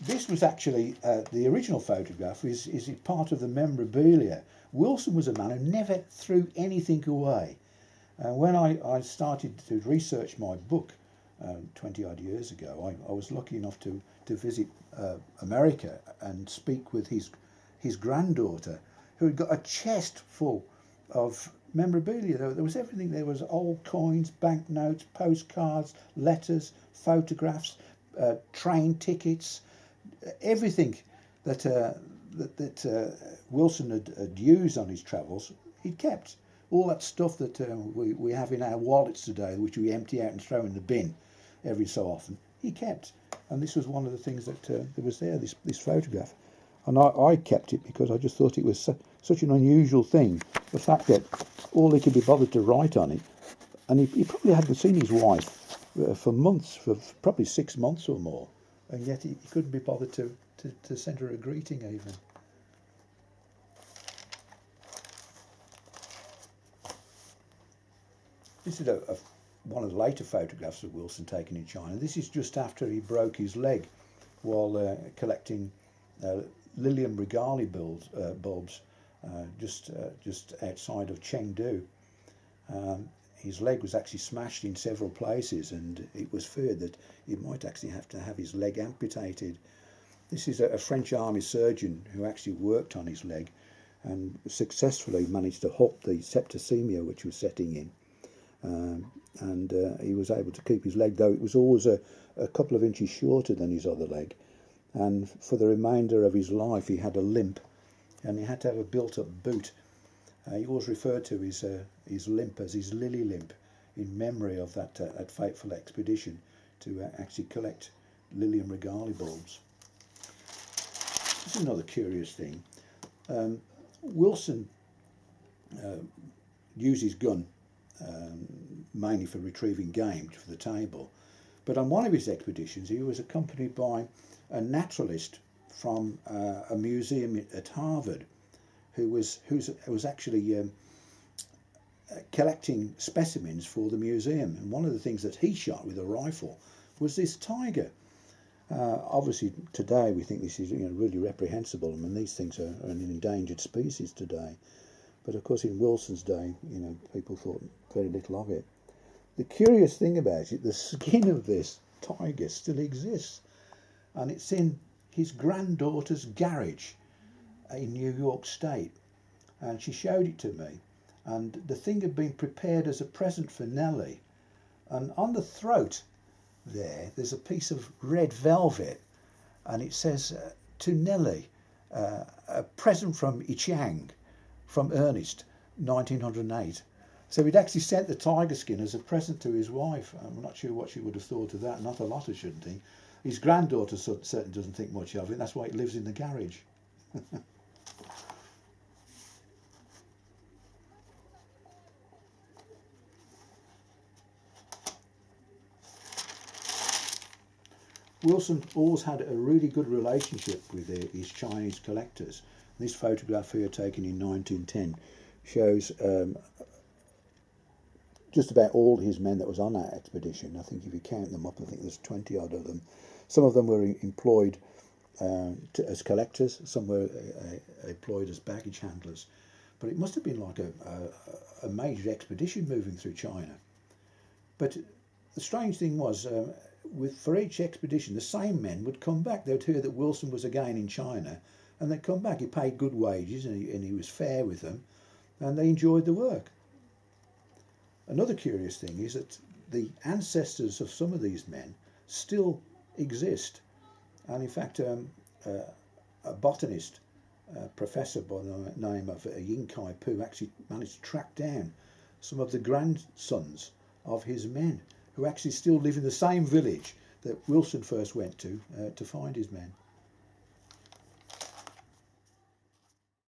This was actually the original photograph is part of the memorabilia. Wilson was a man who never threw anything away. When I started to research my book 20 odd years ago, I was lucky enough to visit America and speak with his granddaughter, who had got a chest full of memorabilia. There was everything. There was old coins, banknotes, postcards, letters, photographs, train tickets, everything that Wilson had used on his travels. He'd kept all that stuff that we have in our wallets today, which we empty out and throw in the bin every so often. He kept, and this was one of the things that was there. This photograph. And I kept it because I just thought it was such an unusual thing. The fact that all he could be bothered to write on it, and he probably hadn't seen his wife for months, for probably 6 months or more, and yet he couldn't be bothered to send her a greeting even. This is one of the later photographs of Wilson taken in China. This is just after he broke his leg while collecting Lilium regali bulbs just outside of Chengdu. His leg was actually smashed in several places, and it was feared that he might actually have to have his leg amputated. This is a French army surgeon who actually worked on his leg and successfully managed to halt the septicemia which was setting in. And he was able to keep his leg, though it was always a couple of inches shorter than his other leg. And for the remainder of his life, he had a limp, and he had to have a built-up boot. He always referred to his limp as his lily limp, in memory of that fateful expedition to actually collect Lilium regali bulbs. This is another curious thing. Wilson used his gun mainly for retrieving game for the table, but on one of his expeditions he was accompanied by a naturalist from a museum at Harvard who was actually collecting specimens for the museum, and one of the things that he shot with a rifle was this tiger. Obviously today we think this is really reprehensible. I mean, these things are an endangered species today, but of course in Wilson's day people thought very little of it. The curious thing about it, the skin of this tiger still exists, and it's in his granddaughter's garage in New York State, and she showed it to me, and the thing had been prepared as a present for Nellie, and on the throat there's a piece of red velvet, and it says to Nellie, a present from Ichiang, from Ernest, 1908. So he'd actually sent the tiger skin as a present to his wife. I'm not sure what she would have thought of that. Not a lot, I shouldn't think. His granddaughter certainly doesn't think much of it. That's why it lives in the garage. Wilson always had a really good relationship with his Chinese collectors. This photograph here, taken in 1910, shows just about all his men that was on that expedition. I think if you count them up, I think there's 20 odd of them. Some of them were employed as collectors, some were employed as baggage handlers. But it must have been like a major expedition moving through China. But the strange thing was, for each expedition, the same men would come back. They'd hear that Wilson was again in China, and they'd come back. He paid good wages, and he was fair with them, and they enjoyed the work. Another curious thing is that the ancestors of some of these men still exist, and in fact a botanist, professor by the name of Ying Kai Pu, actually managed to track down some of the grandsons of his men, who actually still live in the same village that Wilson first went to find his men.